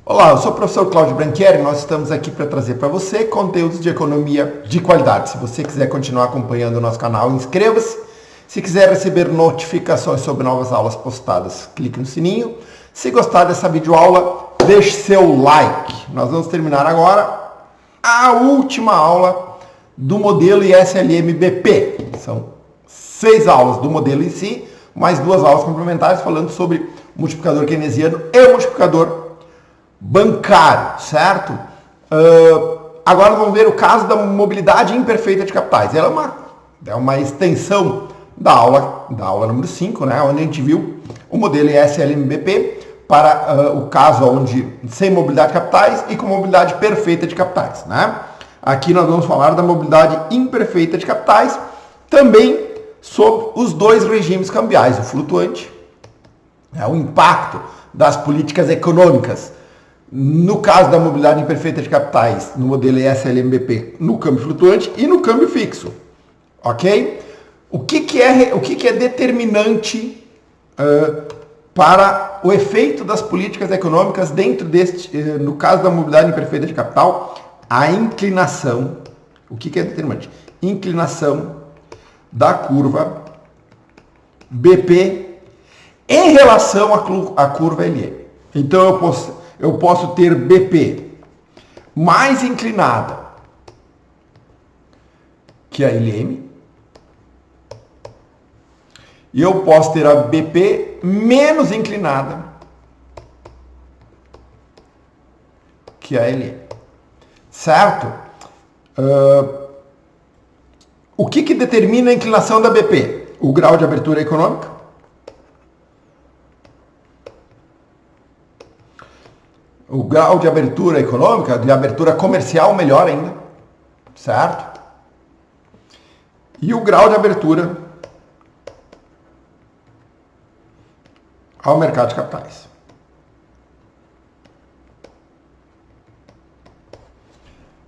Olá, eu sou o professor Cláudio Branchieri e nós estamos aqui para trazer para você conteúdos de economia de qualidade. Se você quiser continuar acompanhando o nosso canal, inscreva-se. Se quiser receber notificações sobre novas aulas postadas, clique no sininho. Se gostar dessa videoaula, deixe seu like. Nós vamos terminar agora a última aula do modelo ISLM-BP. São 6 aulas do modelo em si, mais 2 aulas complementares falando sobre multiplicador keynesiano e o multiplicador bancário, certo? Agora vamos ver o caso da mobilidade imperfeita de capitais. Ela é uma extensão da aula número 5, né, onde a gente viu o modelo ISLM-BP para o caso onde sem mobilidade de capitais e com mobilidade perfeita de capitais. Né? Aqui nós vamos falar da mobilidade imperfeita de capitais, também sobre os dois regimes cambiais, o flutuante, o impacto das políticas econômicas no caso da mobilidade imperfeita de capitais, no modelo ISLM-BP, no câmbio flutuante e no câmbio fixo. Ok? O que é determinante para o efeito das políticas econômicas dentro no caso da mobilidade imperfeita de capital? A inclinação. O que é determinante? Inclinação da curva BP em relação à curva LM. Então eu posso ter BP mais inclinada que a LM e eu posso ter a BP menos inclinada que a LM. Certo? O que determina a inclinação da BP? O grau de abertura econômica. O grau de abertura econômica, de abertura comercial, melhor ainda, certo? E o grau de abertura ao mercado de capitais.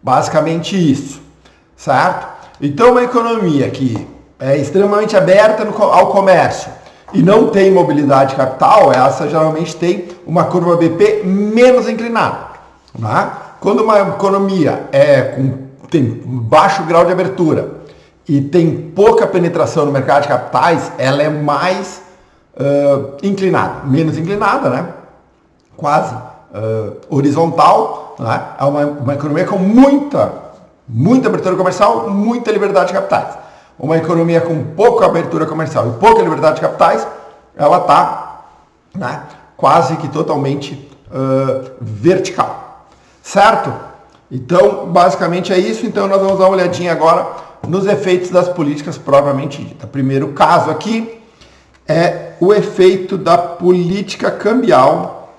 Basicamente isso, certo? Então, uma economia que é extremamente aberta ao comércio e não tem mobilidade de capital, essa geralmente tem uma curva BP menos inclinada. Né? Quando uma economia tem baixo grau de abertura e tem pouca penetração no mercado de capitais, ela é mais inclinada, menos inclinada, né? Quase horizontal. Né? É uma economia com muita abertura comercial, muita liberdade de capitais. Uma economia com pouca abertura comercial e pouca liberdade de capitais, ela está, né, quase que totalmente vertical. Certo? Então, basicamente é isso. Então, nós vamos dar uma olhadinha agora nos efeitos das políticas propriamente dita. O primeiro caso aqui é o efeito da política cambial,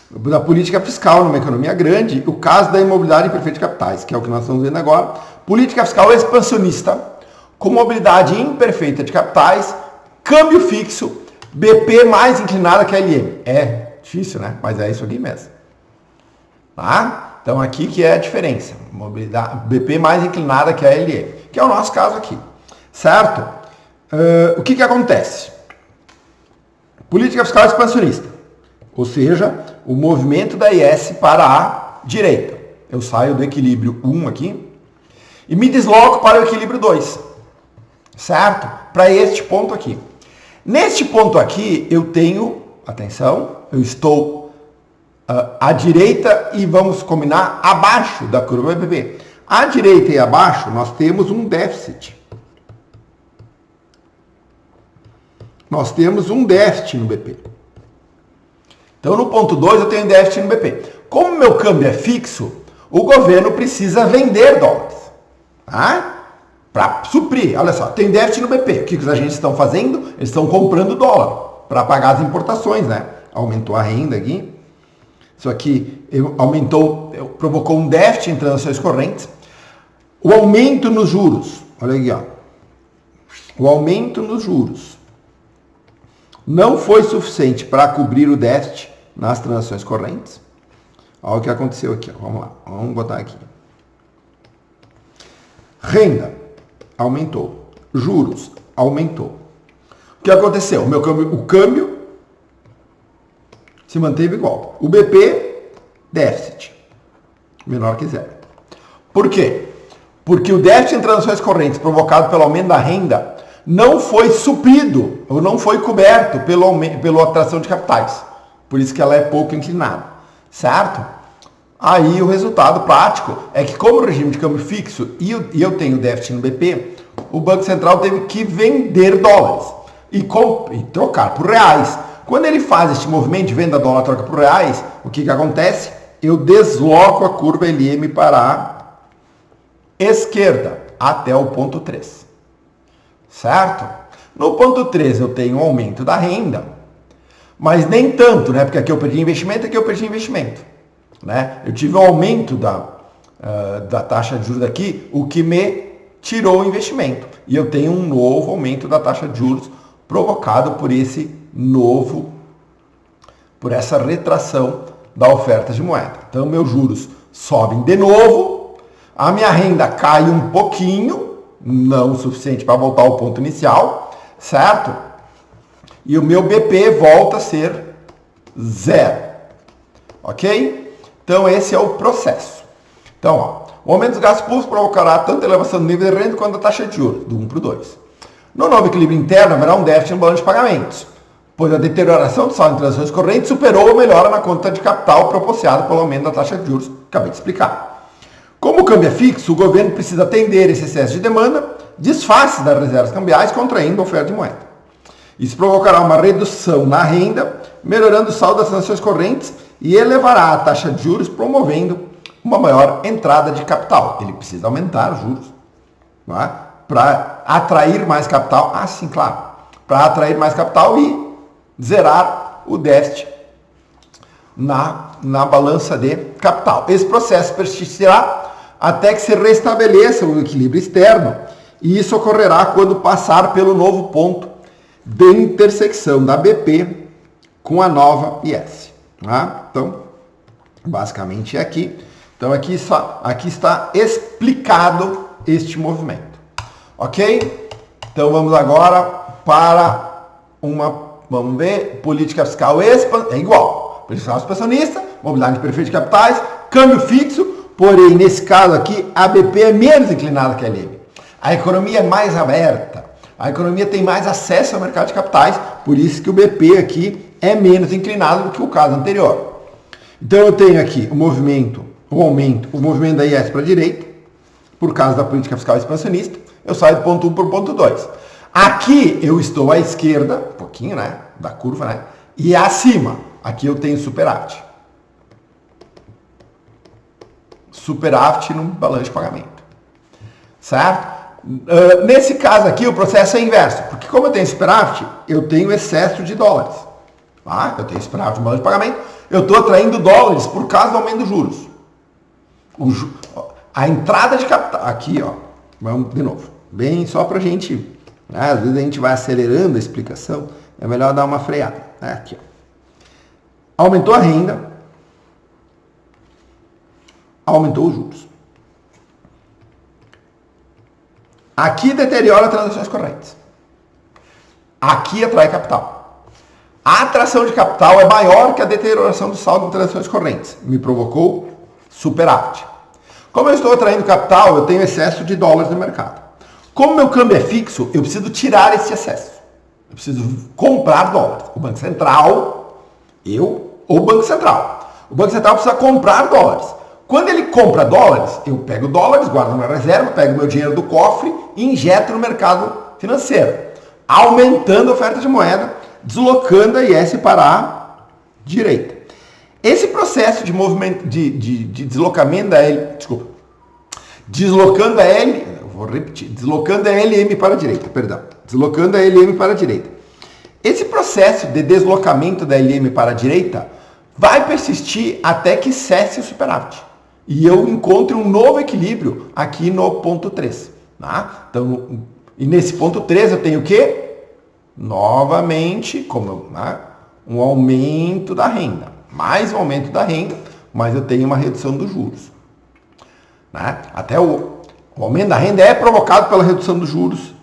da política fiscal numa economia grande, o caso da imobilidade imperfeita de capitais, que é o que nós estamos vendo agora. Política fiscal expansionista, com mobilidade imperfeita de capitais, câmbio fixo, BP mais inclinada que a LM. É difícil, né? Mas é isso aqui mesmo. Tá? Então aqui que é a diferença. Mobilidade, BP mais inclinada que a LM, que é o nosso caso aqui. Certo? O que acontece? Política fiscal expansionista. Ou seja, o movimento da IS para a direita. Eu saio do equilíbrio 1 aqui e me desloco para o equilíbrio 2. Certo? Para este ponto aqui. Neste ponto aqui, eu tenho, atenção, eu estou à direita e vamos combinar abaixo da curva BP. À direita e abaixo, nós temos um déficit. Nós temos um déficit no BP. Então, no ponto 2, eu tenho déficit no BP. Como meu câmbio é fixo, o governo precisa vender dólares. Tá? Para suprir. Olha só, tem déficit no BP. O que os agentes estão fazendo? Eles estão comprando dólar para pagar as importações, né? Aumentou a renda aqui. Isso aqui provocou um déficit em transações correntes. O aumento nos juros. Olha aqui, ó. O aumento nos juros não foi suficiente para cobrir o déficit nas transações correntes. Olha o que aconteceu aqui. Ó. Vamos lá. Vamos botar aqui. Renda aumentou. Juros aumentou. O que aconteceu? O câmbio se manteve igual. O BP, déficit, menor que zero. Por quê? Porque o déficit em transações correntes provocado pelo aumento da renda não foi suprido, ou não foi coberto pela atração de capitais. Por isso que ela é pouco inclinada, certo? Aí o resultado prático é que, como o regime de câmbio fixo e eu tenho déficit no BP, o Banco Central teve que vender dólares e trocar por reais. Quando ele faz este movimento de venda dólar troca por reais, o que acontece? Eu desloco a curva LM para a esquerda até o ponto 3. Certo? No ponto 3 eu tenho um aumento da renda, mas nem tanto, né? Porque aqui eu perdi investimento, aqui eu perdi investimento. Né? Eu tive um aumento da taxa de juros daqui, o que me tirou o investimento. E eu tenho um novo aumento da taxa de juros provocado por essa retração da oferta de moeda. Então, meus juros sobem de novo, a minha renda cai um pouquinho, não o suficiente para voltar ao ponto inicial, certo? E o meu BP volta a ser zero. Ok? Então, esse é o processo. Então, ó, o aumento dos gastos públicos provocará tanto a elevação do nível de renda quanto a taxa de juros, do 1 para o 2. No novo equilíbrio interno, haverá um déficit no balanço de pagamentos, pois a deterioração do saldo de transações correntes superou a melhora na conta de capital proporcionada pelo aumento da taxa de juros, que acabei de explicar. Como o câmbio é fixo, o governo precisa atender esse excesso de demanda, desface das reservas cambiais, contraindo a oferta de moeda. Isso provocará uma redução na renda, melhorando o saldo das transações correntes e elevará a taxa de juros, promovendo uma maior entrada de capital. Ele precisa aumentar os juros, né, para atrair mais capital. Ah, sim, claro. Para atrair mais capital e zerar o déficit na balança de capital. Esse processo persistirá até que se restabeleça o equilíbrio externo, e isso ocorrerá quando passar pelo novo ponto de intersecção da BP com a nova IS. Tá? Então, basicamente é aqui. Então, aqui está explicado este movimento. Ok? Então, vamos agora para vamos ver, política fiscal é igual. Política fiscal expansionista, mobilidade perfeita de capitais, câmbio fixo, porém, nesse caso aqui, a BP é menos inclinada que a LM. A economia é mais aberta, a economia tem mais acesso ao mercado de capitais, por isso que o BP aqui é menos inclinado do que o caso anterior. Então, eu tenho aqui o movimento da IS para a direita, por causa da política fiscal expansionista, eu saio do ponto 1 para o ponto 2. Aqui eu estou à esquerda, um pouquinho, né, da curva, né, e acima, aqui eu tenho superávit. Superávit no balanço de pagamento. Certo? Nesse caso aqui, o processo é inverso, porque como eu tenho superávit, eu tenho excesso de dólares. Tá? Eu tenho superávit no balanço de pagamento, eu estou atraindo dólares por causa do aumento dos juros. A entrada de capital, aqui, ó, vamos de novo, bem só para a gente, né, às vezes a gente vai acelerando a explicação, é melhor dar uma freada. Né? Aqui, ó. Aumentou a renda, aumentou os juros. Aqui deteriora transações correntes. Aqui atrai capital. A atração de capital é maior que a deterioração do saldo de transações correntes. Me provocou superávit. Como eu estou atraindo capital, eu tenho excesso de dólares no mercado. Como meu câmbio é fixo, eu preciso tirar esse excesso. Eu preciso comprar dólares. O Banco Central, ou o Banco Central. O Banco Central precisa comprar dólares. Quando ele compra dólares, eu pego dólares, guardo na reserva, pego meu dinheiro do cofre e injeto no mercado financeiro, aumentando a oferta de moeda, deslocando a IS para a direita. Esse processo de movimento, de deslocamento da deslocando a LM para a direita, deslocando a LM para a direita. Esse processo de deslocamento da LM para a direita vai persistir até que cesse o superávit. E eu encontre um novo equilíbrio aqui no ponto 3. Tá? Então, e nesse ponto 3 eu tenho o quê? Novamente, um aumento da renda. Mais um aumento da renda, mas eu tenho uma redução dos juros. Né? Até o aumento da renda é provocado pela redução dos juros,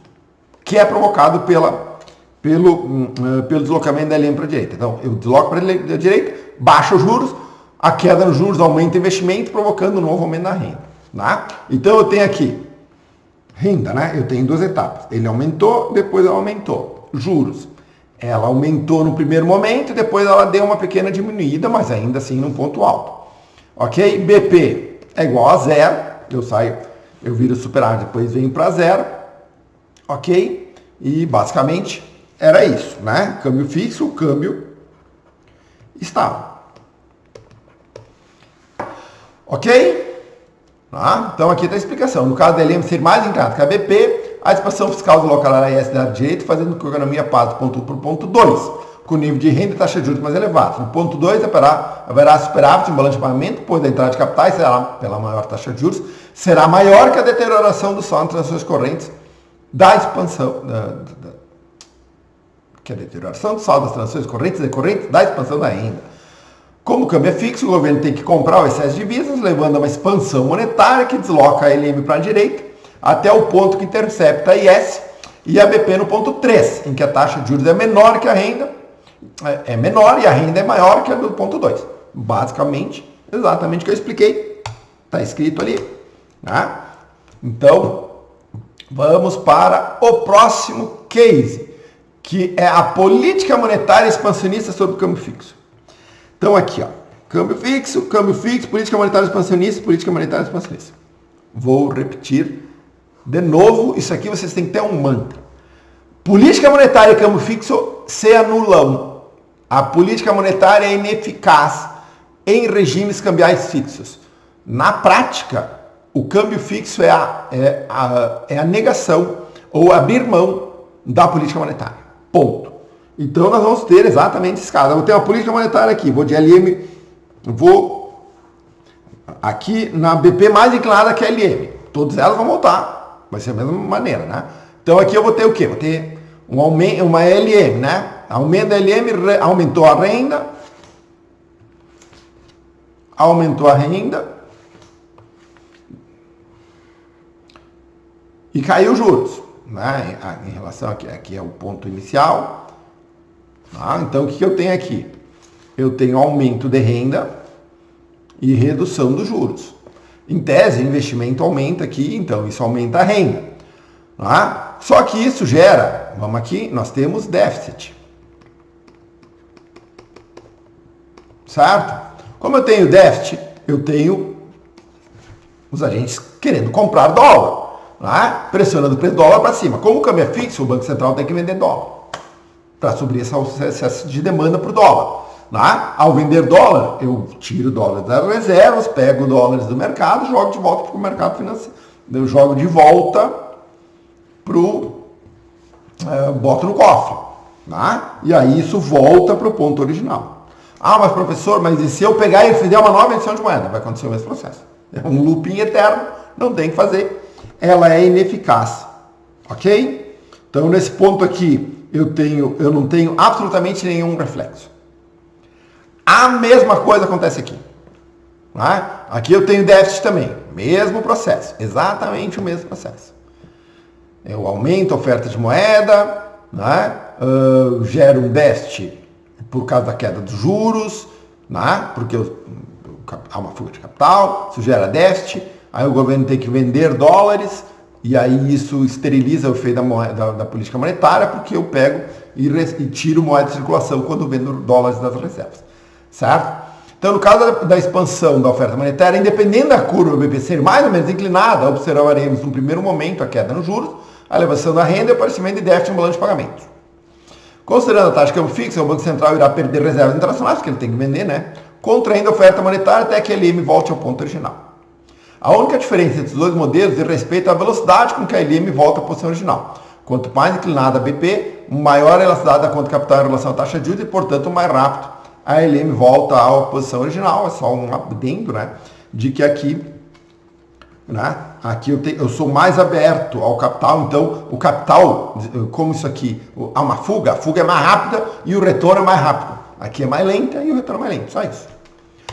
que é provocado pela pelo deslocamento da LM para a direita. Então, eu desloco para a direita, baixo os juros, a queda nos juros aumenta o investimento, provocando um novo aumento da renda. Tá? Então, eu tenho aqui renda, né? Eu tenho duas etapas. Ele aumentou, depois ela aumentou. Juros. Ela aumentou no primeiro momento, depois ela deu uma pequena diminuída, mas ainda assim num ponto alto. Ok? BP é igual a zero. Eu viro superávit, depois venho para zero. Ok? E basicamente era isso, né? Câmbio fixo, câmbio estável. Ok? Tá? Então aqui está a explicação. No caso da LM ser mais inclinado que a BP, a expansão fiscal do local AES da direita, fazendo com que a economia passe do ponto 1 para o ponto 2, com o nível de renda e taxa de juros mais elevados. No ponto 2 haverá superávit em balanço de pagamento, pois a entrada de capitais será, pela maior taxa de juros, será maior que a deterioração do saldo de transações correntes da expansão, que a deterioração do saldo das transações correntes decorrentes da expansão da renda. Como o câmbio é fixo, o governo tem que comprar o excesso de divisas, levando a uma expansão monetária que desloca a LM para a direita até o ponto que intercepta a IS e a BP no ponto 3, em que a taxa de juros é menor que a renda, é menor e a renda é maior que a do ponto 2. Basicamente, exatamente o que eu expliquei. Está escrito ali. Né? Então, vamos para o próximo case, que é a política monetária expansionista sobre o câmbio fixo. Então aqui, ó, câmbio fixo, política monetária expansionista, política monetária expansionista. Vou repetir de novo, isso aqui vocês têm que ter um mantra. Política monetária e câmbio fixo se anulam. A política monetária é ineficaz em regimes cambiais fixos. Na prática, o câmbio fixo é a negação ou abrir mão da política monetária. Ponto. Então, nós vamos ter exatamente esse caso. Eu vou ter uma política monetária aqui. Vou de LM, vou aqui na BP mais inclinada que a LM. Todas elas vão voltar. Vai ser a mesma maneira, né? Então, aqui eu vou ter o quê? Vou ter um aumento, uma LM, né? Aumento da LM, aumentou a renda. Aumentou a renda. E caiu os juros. Né? Em relação aqui é o ponto inicial. Então, o que eu tenho aqui? Eu tenho aumento de renda e redução dos juros. Em tese, o investimento aumenta aqui, então isso aumenta a renda. Só que isso gera, vamos aqui, nós temos déficit. Certo? Como eu tenho déficit, eu tenho os agentes querendo comprar dólar, pressionando o preço do dólar para cima. Como o câmbio é fixo, o Banco Central tem que vender dólar para suprir esse excesso de demanda para o dólar. Ao vender dólar, eu tiro dólares das reservas, pego dólares do mercado, jogo de volta para o mercado financeiro. Eu jogo de volta boto no cofre. E aí isso volta para o ponto original. Mas professor, mas e se eu pegar e fizer uma nova emissão de moeda? Vai acontecer o mesmo processo. É um looping eterno, não tem que fazer. Ela é ineficaz. Ok? Então, nesse ponto aqui, eu não tenho absolutamente nenhum reflexo. A mesma coisa acontece aqui. Aqui eu tenho déficit também. Mesmo processo. Exatamente o mesmo processo. Eu aumento a oferta de moeda, gero um déficit por causa da queda dos juros, porque há uma fuga de capital, isso gera déficit, aí o governo tem que vender dólares, e aí isso esteriliza o efeito da política monetária, porque eu pego e tiro moeda de circulação quando vendo dólares das reservas. Certo? Então, no caso da expansão da oferta monetária, independente da curva BP ser mais ou menos inclinada, observaremos no primeiro momento a queda nos juros, a elevação da renda e o aparecimento de déficit no balanço de pagamentos. Considerando a taxa de câmbio fixa, o Banco Central irá perder reservas internacionais, porque ele tem que vender, contraindo a oferta monetária até que a LM volte ao ponto original. A única diferença entre os dois modelos diz respeito à velocidade com que a LM volta à posição original. Quanto mais inclinada a BP, maior a elasticidade da conta capital em relação à taxa de juros e, portanto, mais rápido a LM volta à posição original. É só um adendo, de que aqui, aqui eu sou mais aberto ao capital. Então, o capital, como isso aqui, há uma fuga, a fuga é mais rápida e o retorno é mais rápido. Aqui é mais lenta e o retorno é mais lento, só isso.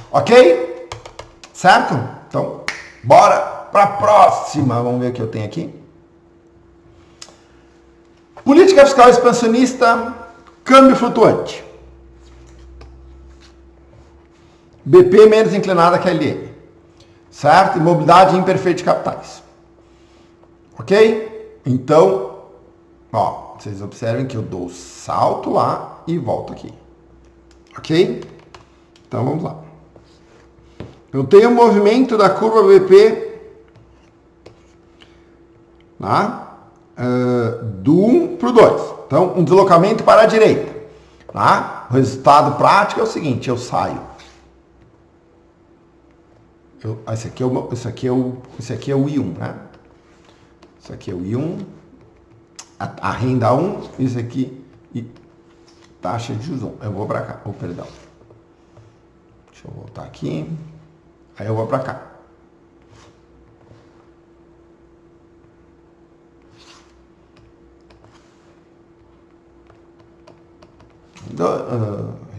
Ok? Certo? Então, bora para a próxima. Vamos ver o que eu tenho aqui. Política fiscal expansionista, câmbio flutuante. BP menos inclinada que a LM. Certo? Imobilidade imperfeita de capitais. Ok? Então, ó, vocês observem que eu dou salto lá e volto aqui. Ok? Então vamos lá. Eu tenho o movimento da curva BP, tá? Do 1 para o 2. Então, um deslocamento para a direita. Tá? O resultado prático é o seguinte, eu saio. Esse aqui é o I1, né? Isso aqui é o I1, a renda 1, isso aqui, e taxa de juros 1. Eu vou para cá, perdão. Deixa eu voltar aqui. Aí eu vou para cá.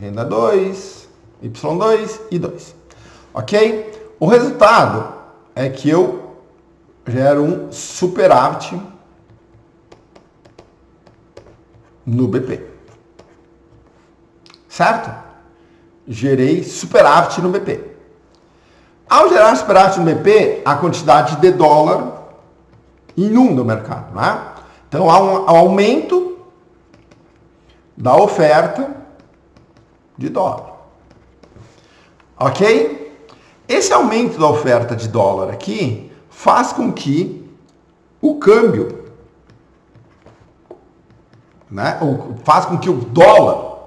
Renda 2, Y2 e 2. Ok? O resultado é que eu gero um superávit no BP. Certo? Gerei superávit no BP. Ao gerar superávit no BP, a quantidade de dólar inunda o mercado, né? Então há um aumento da oferta de dólar. Ok? Esse aumento da oferta de dólar aqui faz com que o câmbio, né? Faz com que o dólar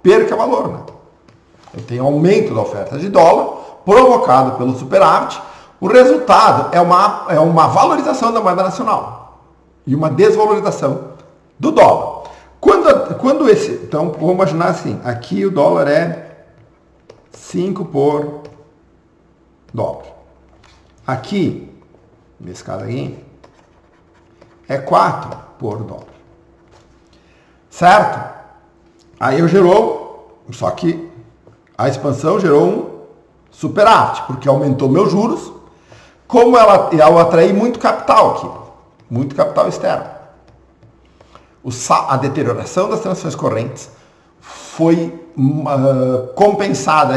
perca valor, né? Eu tenho aumento da oferta de dólar provocado pelo superávit. O resultado é uma valorização da moeda nacional e uma desvalorização do dólar. Então, vamos imaginar assim, aqui o dólar é 5 por dólar. Aqui, nesse caso aqui, é 4 por dólar. Certo? Aí só que a expansão gerou um superávit, porque aumentou meus juros, como eu atraí muito capital aqui, muito capital externo. A deterioração das transações correntes foi compensada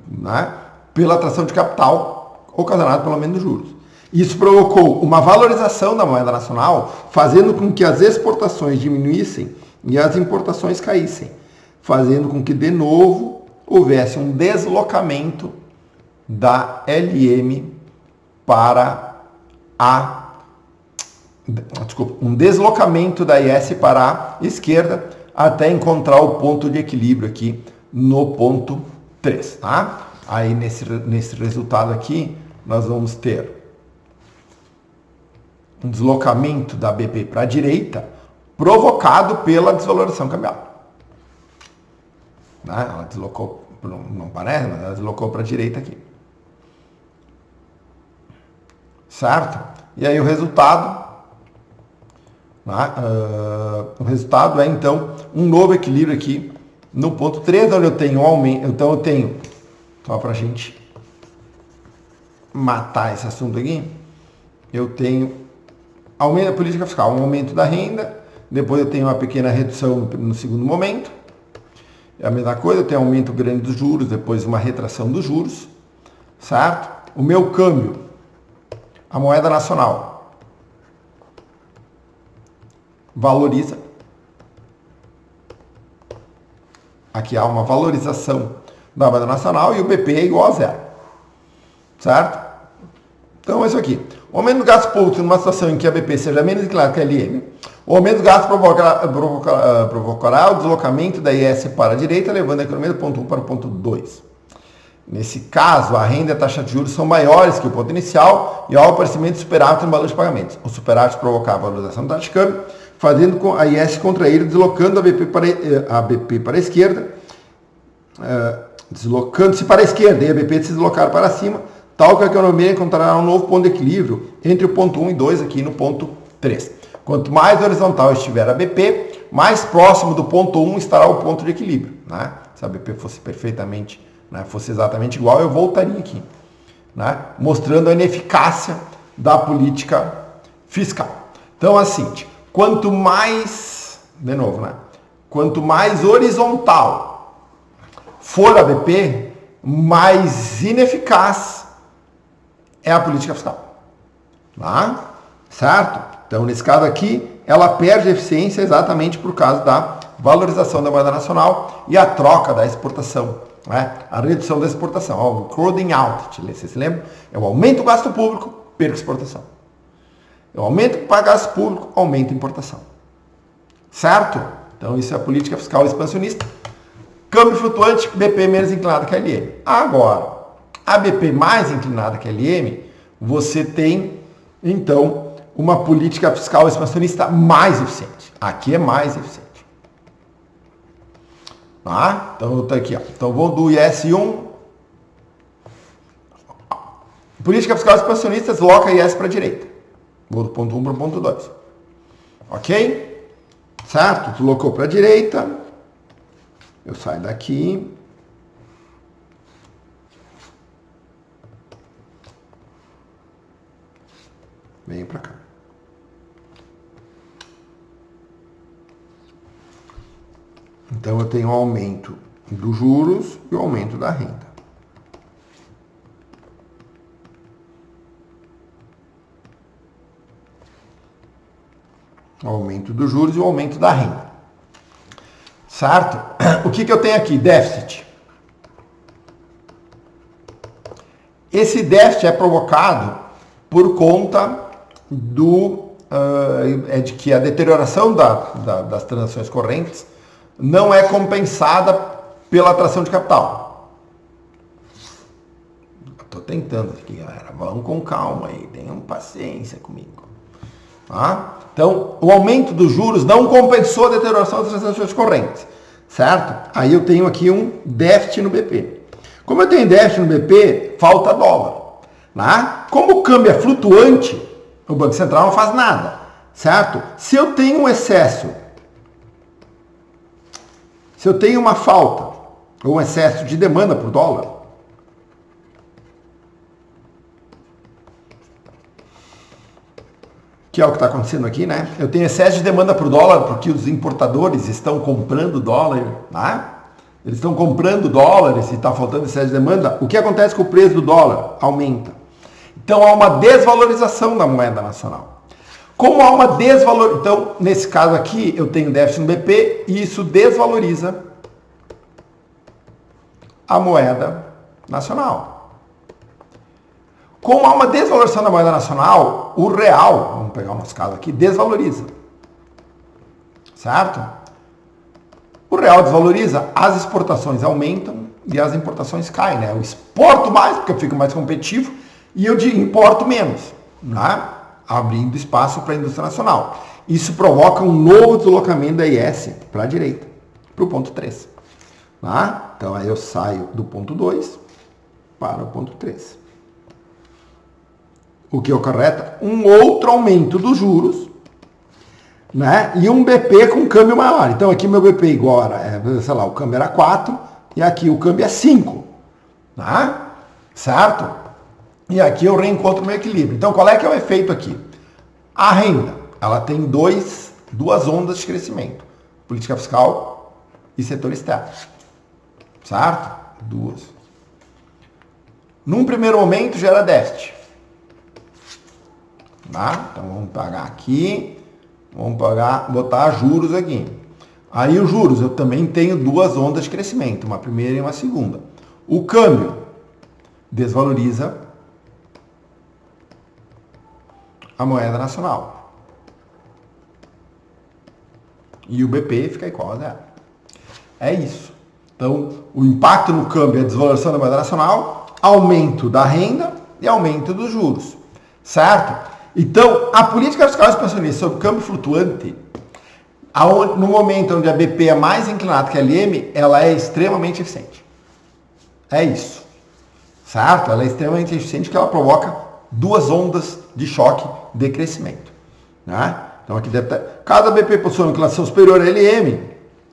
né, pela atração de capital ocasionada pelo aumento dos juros. Isso provocou uma valorização da moeda nacional, fazendo com que as exportações diminuíssem e as importações caíssem, fazendo com que, de novo, houvesse um deslocamento da LM para um deslocamento da IS para a esquerda até encontrar o ponto de equilíbrio aqui no ponto 3, tá? Aí nesse resultado aqui nós vamos ter um deslocamento da BP para a direita provocado pela desvalorização cambial. Né? Ela deslocou, não parece, mas ela deslocou para a direita aqui. Certo? E aí o resultado é então um novo equilíbrio aqui no ponto 3, onde eu tenho um aumento. Então eu tenho, só para a gente matar esse assunto aqui, eu tenho aumento da política fiscal, um aumento da renda, depois eu tenho uma pequena redução no segundo momento. É a mesma coisa, eu tenho aumento grande dos juros, depois uma retração dos juros, certo? O meu câmbio, a moeda nacional, valoriza. Aqui há uma valorização da moeda nacional e o BP é igual a zero, certo? Então é isso aqui. O aumento do gasto público numa situação em que a BP seja menos inclinada que a LM, o aumento do gasto provocará o deslocamento da IS para a direita, levando a economia do ponto 1 para o ponto 2. Nesse caso, a renda e a taxa de juros são maiores que o ponto inicial e há o aparecimento de superávit no balanço de pagamentos. O superávit provocar a valorização da taxa de câmbio, fazendo com a IS contrair, deslocando a BP para a esquerda, deslocando-se para a esquerda e a BP se deslocar para cima, tal que a economia encontrará um novo ponto de equilíbrio entre o ponto 1 e 2 aqui no ponto 3. Quanto mais horizontal estiver a BP, mais próximo do ponto 1 estará o ponto de equilíbrio. Né? Se a BP fosse perfeitamente, né, fosse exatamente igual, eu voltaria aqui, né, mostrando a ineficácia da política fiscal. Então, assim, quanto mais, de novo, né? Quanto mais horizontal for a BP, mais ineficaz é a política fiscal. Tá? Certo? Então, nesse caso aqui, ela perde eficiência exatamente por causa da valorização da moeda nacional e a troca da exportação, né? A redução da exportação, o crowding out, vocês se lembram? É o aumento do gasto público, perca exportação. É o aumento do gasto público, aumenta a importação. Certo? Então, isso é a política fiscal expansionista. Câmbio flutuante, BP menos inclinada que a LM. Agora, a BP mais inclinada que a LM, você tem, então, uma política fiscal expansionista mais eficiente. Aqui é mais eficiente. Tá? Então, tá aqui, ó. Então, vou do IS1. Política fiscal expansionista desloca IS para a direita. Vou do ponto 1 para o ponto 2. Ok? Certo? Deslocou para a direita. Eu saio daqui. Venho para cá. Então, eu tenho um aumento dos juros e o aumento da renda. O aumento dos juros e o aumento da renda. Certo? O que eu tenho aqui? Déficit. Esse déficit é provocado por conta de que a deterioração das transações correntes não é compensada pela atração de capital. Estou tentando aqui, galera. Vamos com calma aí. Tenham paciência comigo. Tá? Então, o aumento dos juros não compensou a deterioração das transações correntes. Certo? Aí eu tenho aqui um déficit no BP. Como eu tenho déficit no BP, falta dólar. Né? Como o câmbio é flutuante, o Banco Central não faz nada. Certo? Se eu tenho um excesso, se eu tenho uma falta ou um excesso de demanda por dólar, que é o que está acontecendo aqui, né? Eu tenho excesso de demanda por dólar porque os importadores estão comprando dólar, né? Eles estão comprando dólares e está faltando excesso de demanda. O que acontece com o preço do dólar? Aumenta. Então, há uma desvalorização da moeda nacional. Como há uma desvalorização... Então, nesse caso aqui, eu tenho déficit no BP e isso desvaloriza a moeda nacional. Como há uma desvalorização da moeda nacional, o real, vamos pegar o nosso caso aqui, desvaloriza. Certo? O real desvaloriza, as exportações aumentam e as importações caem, né? Eu exporto mais porque eu fico mais competitivo e eu importo menos, né? Abrindo espaço para a indústria nacional. Isso provoca um novo deslocamento da IS para a direita, para o ponto 3. Tá? Então, aí eu saio do ponto 2 para o ponto 3. O que acarreta um outro aumento dos juros, né? E um BP com câmbio maior. Então, aqui meu BP igual era, sei lá, o câmbio era 4 e aqui o câmbio é 5. Tá? Certo? E aqui eu reencontro o meu equilíbrio. Então, qual é que é o efeito aqui? A renda, ela tem duas ondas de crescimento. Política fiscal e setor externo. Certo? Duas. Num primeiro momento, gera déficit. Tá? Então, vamos pagar aqui. Vamos botar juros aqui. Aí, os juros, eu também tenho duas ondas de crescimento. Uma primeira e uma segunda. O câmbio desvaloriza a moeda nacional. E o BP fica igual a zero. É isso. Então, o impacto no câmbio é a desvalorização da moeda nacional, aumento da renda e aumento dos juros. Certo? Então, a política fiscal expansionista sobre câmbio flutuante, no momento onde a BP é mais inclinada que a LM, ela é extremamente eficiente. É isso. Certo? Ela é extremamente eficiente porque ela provoca duas ondas de choque de crescimento. Né? Então aqui deve ter, cada BP possui uma inclinação superior a LM,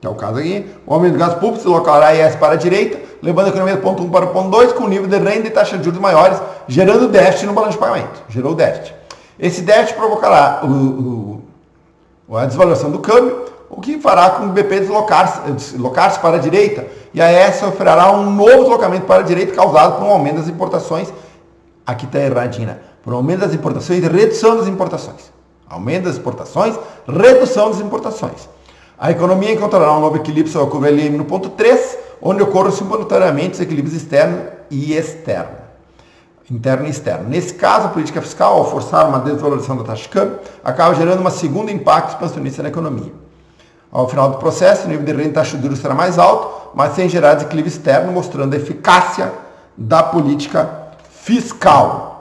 que é o caso aqui, o aumento do gasto público se deslocará IS para a direita, levando a economia do ponto 1 para o ponto 2, com nível de renda e taxa de juros maiores, gerando déficit no balanço de pagamento. Gerou déficit. Esse déficit provocará a desvalorização do câmbio, o que fará com o BP deslocar-se para a direita, e a ES sofrerá um novo deslocamento para a direita causado por um aumento das importações. Aqui está erradinho, né? Por um aumento das importações e redução das importações. Aumento das exportações, redução das importações. A economia encontrará um novo equilíbrio sobre a curva LM no ponto 3, onde ocorram simultaneamente os equilíbrios externo e externo. Interno e externo. Nesse caso, a política fiscal, ao forçar uma desvalorização da taxa de câmbio, acaba gerando um segundo impacto expansionista na economia. Ao final do processo, o nível de renda e taxa de juros será mais alto, mas sem gerar desequilíbrio externo, mostrando a eficácia da política fiscal.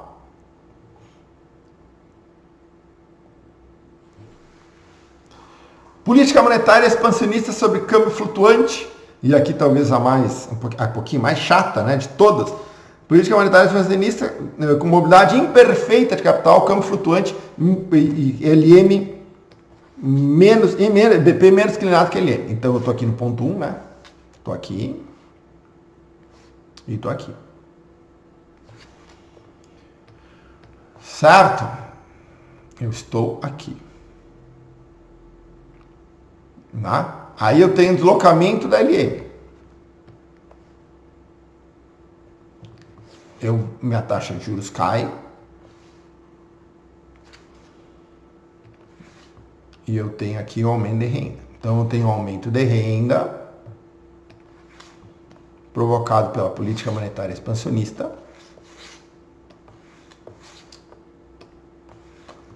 Política monetária expansionista sobre câmbio flutuante, e aqui talvez a pouquinho mais chata, né, de todas. Política monetária expansionista com mobilidade imperfeita de capital, câmbio flutuante e LM menos, e BP menos inclinado que LM. Então eu estou aqui no ponto 1, né? Estou aqui e estou aqui. Certo? Eu estou aqui. Tá? Aí eu tenho deslocamento da LM. Minha taxa de juros cai. E eu tenho aqui o aumento de renda. Então eu tenho um aumento de renda provocado pela política monetária expansionista.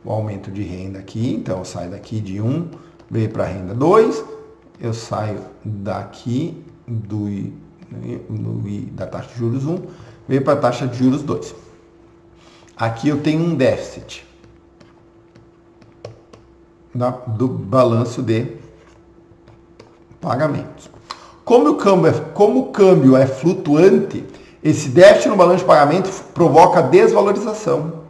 O aumento de renda aqui, então eu saio daqui de 1, veio para a renda 2, eu saio daqui da taxa de juros 1, veio para a taxa de juros 2. Aqui eu tenho um déficit do balanço de pagamentos. Como o câmbio é flutuante, esse déficit no balanço de pagamento provoca desvalorização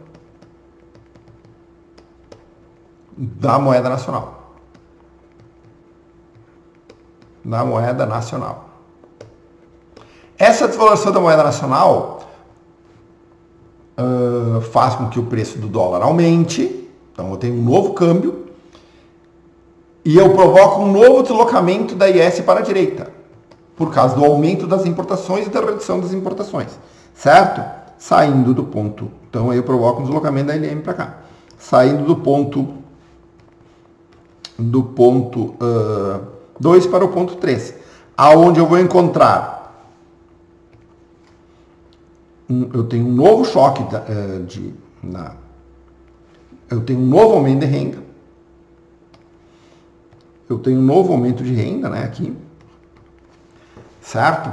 da moeda nacional. Essa desvalorização da moeda nacional faz com que o preço do dólar aumente, então eu tenho um novo câmbio, e eu provoco um novo deslocamento da IS para a direita, por causa do aumento das importações e da redução das importações, certo? Saindo do ponto, então aí eu provoco um deslocamento da LM para cá, saindo do ponto 2 para o ponto 3, aonde eu vou encontrar eu tenho um novo choque eu tenho um novo aumento de renda, eu tenho um novo aumento de renda, né, aqui, certo?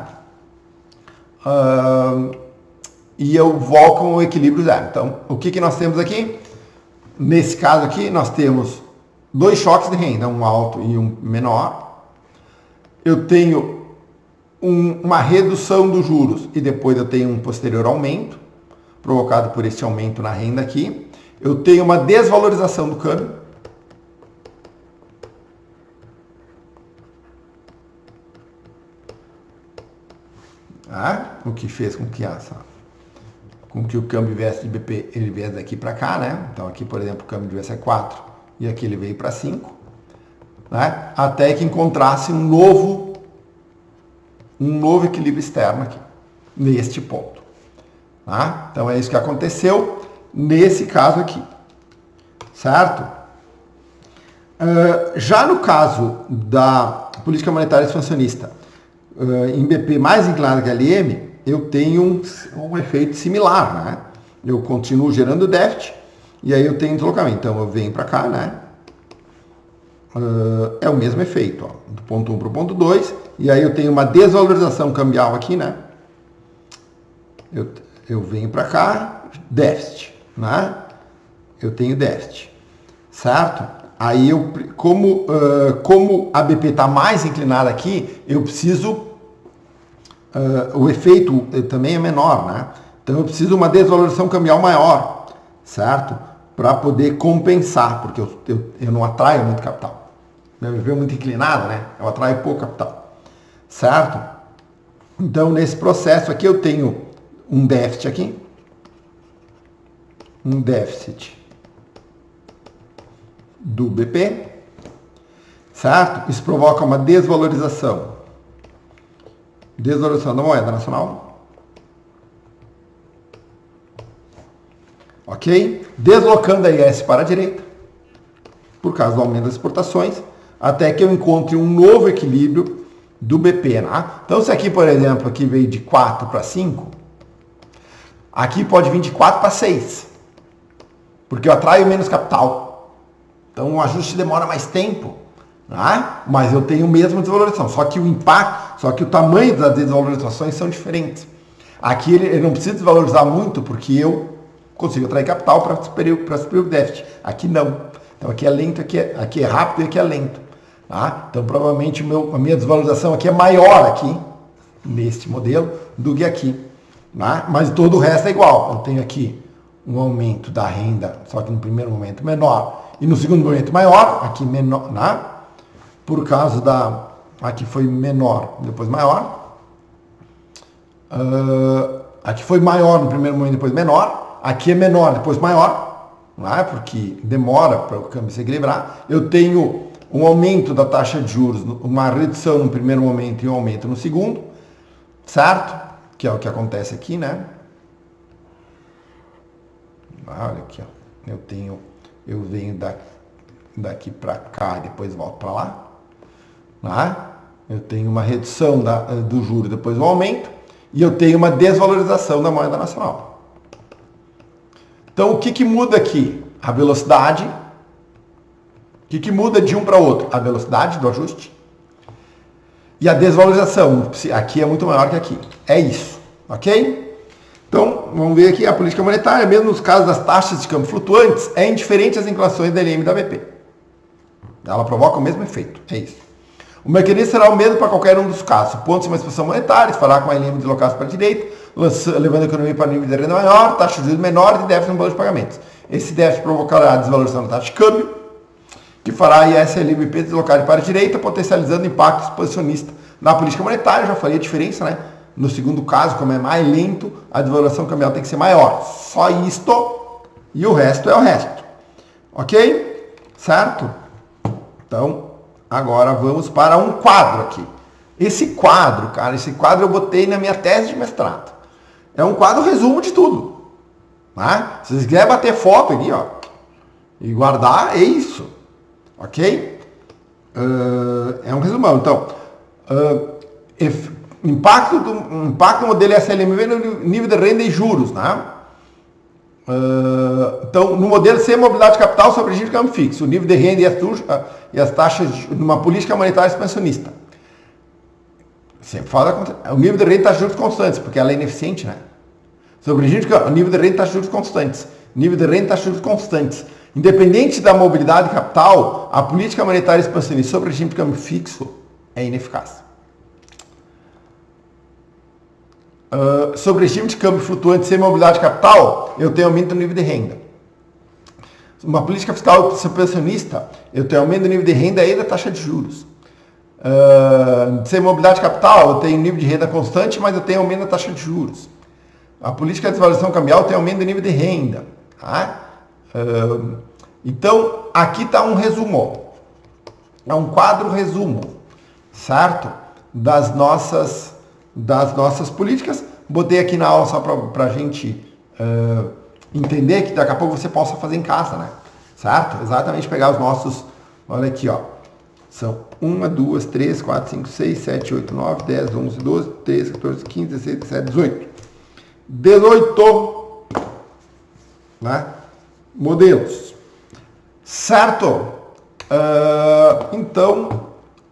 E eu volto ao equilíbrio zero. Então, o que nós temos aqui? Nesse caso aqui, nós temos dois choques de renda, um alto e um menor. Eu tenho uma redução dos juros e depois eu tenho um posterior aumento, provocado por esse aumento na renda aqui. Eu tenho uma desvalorização do câmbio. O que fez com que o câmbio viesse de BP, ele viesse daqui para cá, né? Então aqui, por exemplo, o câmbio devia ser 4 e aqui ele veio para 5, né? Até que encontrasse um novo equilíbrio externo aqui, neste ponto. Tá? Então é isso que aconteceu nesse caso aqui, certo? Já no caso da política monetária expansionista, em BP mais inclinado que LM, eu tenho um efeito similar, né? Eu continuo gerando déficit e aí eu tenho deslocamento. Então eu venho para cá, né? É o mesmo efeito, ó, do ponto 1 para o ponto 2, e aí eu tenho uma desvalorização cambial aqui, né? Eu venho para cá, déficit, né? Eu tenho déficit, certo? Aí como a BP está mais inclinada aqui, eu preciso, o efeito também é menor, né? Então eu preciso de uma desvalorização cambial maior, certo? Para poder compensar, porque eu não atraio muito capital. Minha BP é muito inclinada, né? Eu atraio pouco capital, certo? Então nesse processo aqui eu tenho um déficit aqui, do BP, certo? Isso provoca uma desvalorização. Desvalorização da moeda nacional. Ok? Deslocando a IS para a direita, por causa do aumento das exportações, até que eu encontre um novo equilíbrio do BP. Né? Então, se aqui, por exemplo, aqui veio de 4 para 5, aqui pode vir de 4 para 6, porque eu atraio menos capital. Então, o ajuste demora mais tempo, né? Mas eu tenho mesmo desvalorização. Só que o impacto, só que o tamanho das desvalorizações são diferentes. Aqui ele não precisa desvalorizar muito, porque eu consigo atrair capital para suprir o déficit. Aqui não. Então, aqui é lento, aqui é rápido e aqui é lento. Tá? Então, provavelmente, a minha desvalorização aqui é maior aqui, neste modelo, do que aqui. Tá? Mas todo o resto é igual. Eu tenho aqui um aumento da renda, só que no primeiro momento menor, e no segundo momento maior, aqui menor, né? Por causa da... Aqui foi menor, depois maior. Aqui foi maior no primeiro momento, depois menor. Aqui é menor, depois maior, né? Porque demora para o câmbio se equilibrar. Eu tenho um aumento da taxa de juros, uma redução no primeiro momento e um aumento no segundo, certo? Que é o que acontece aqui, né? Olha aqui, ó. Eu venho daqui para cá e depois volto para lá. Né? Eu tenho uma redução do juro, depois um aumento, e eu tenho uma desvalorização da moeda nacional. Então, o que muda aqui? A velocidade. O que muda de um para outro? A velocidade do ajuste. E a desvalorização. Aqui é muito maior que aqui. É isso. Ok? Então, vamos ver aqui a política monetária, mesmo nos casos das taxas de câmbio flutuantes, é indiferente às inclinações da LM e da BP. Ela provoca o mesmo efeito. É isso. O mecanismo será o mesmo para qualquer um dos casos. Pontos de uma expansão monetária, se falar com a LM deslocar-se para a direita, levando a economia para nível de renda maior, taxa de juros menor e déficit no balanço de pagamentos. Esse déficit provocará a desvalorização da taxa de câmbio, que fará a IS, LM e BP deslocarem para a direita, potencializando o impacto expansionista na política monetária. Eu já falei a diferença, né? No segundo caso, como é mais lento, a desvalorização cambial tem que ser maior. Só isto e o resto é o resto. Ok? Certo? Então, agora vamos para um quadro aqui. Esse quadro, cara, eu botei na minha tese de mestrado. É um quadro resumo de tudo. Tá? Se vocês quiserem bater foto aqui, ó, e guardar, é isso. Ok? É um resumão. Então, impacto do modelo SLMV no nível de renda e juros, né? Então, no modelo sem mobilidade de capital sobre regime de câmbio fixo, o nível de renda e as taxas numa política monetária expansionista. Sempre fala o nível de renda e taxa de juros constantes, porque ela é ineficiente, né? Sobre regime de câmbio, o nível de renda e taxa de juros constantes. Nível de renda e taxa de juros constantes. Independente da mobilidade de capital, a política monetária expansionista sobre regime de câmbio fixo é ineficaz. Sobre regime de câmbio flutuante sem mobilidade de capital, eu tenho aumento do nível de renda. Uma política fiscal expansionista, eu tenho aumento do nível de renda e da taxa de juros. Sem mobilidade de capital, eu tenho nível de renda constante, mas eu tenho aumento da taxa de juros. A política de desvalorização cambial tem aumento do nível de renda. Tá? Então, aqui está um resumo. É um quadro resumo, certo? Das nossas políticas. Botei aqui na aula só para a gente entender que daqui a pouco você possa fazer em casa, né? Certo? Exatamente pegar os nossos... Olha aqui, ó. São 1, 2, 3, 4, 5, 6, 7, 8, 9, 10, 11, 12, 13, 14, 15, 16, 17, 18. 18, né? Modelos. Certo? Então,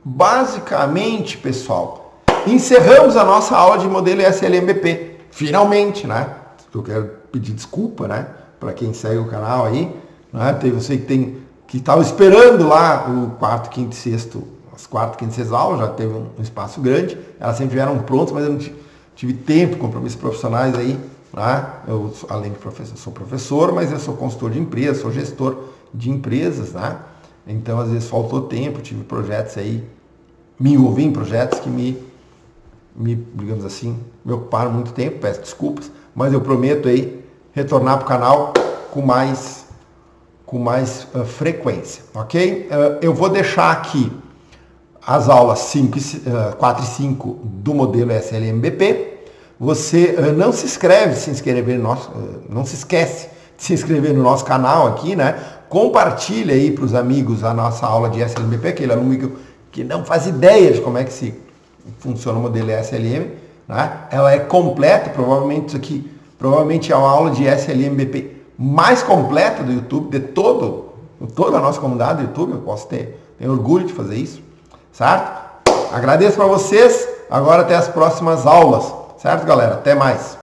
basicamente, pessoal, encerramos a nossa aula de modelo SLMBP. Finalmente, né? Eu quero pedir desculpa, né? Para quem segue o canal aí, né? Tem você que estava esperando lá o quarto, quinto e sexto, as quartas, quinta e sexta aulas, já teve um espaço grande. Elas sempre vieram prontas, mas eu não tive tempo, compromissos profissionais aí. Né? Eu, além de professor, sou professor, mas eu sou consultor de empresas, sou gestor de empresas, né? Então, às vezes, faltou tempo, tive projetos aí, me envolvi em projetos que me, digamos assim, me ocuparam muito tempo, peço desculpas, mas eu prometo aí retornar para o canal com mais frequência, ok? Eu vou deixar aqui as aulas 4 e 5 do modelo SLMBP. Você não se inscreve não se esquece de se inscrever no nosso canal aqui, né? Compartilha aí para os amigos a nossa aula de SLMBP, aquele aluno que não faz ideia de como é que funciona o modelo SLM, né? Ela é completa, provavelmente isso aqui, provavelmente é uma aula de SLMBP mais completa do YouTube, de toda a nossa comunidade do YouTube. Eu tenho orgulho de fazer isso, certo? Agradeço para vocês, agora até as próximas aulas. Certo, galera? Até mais.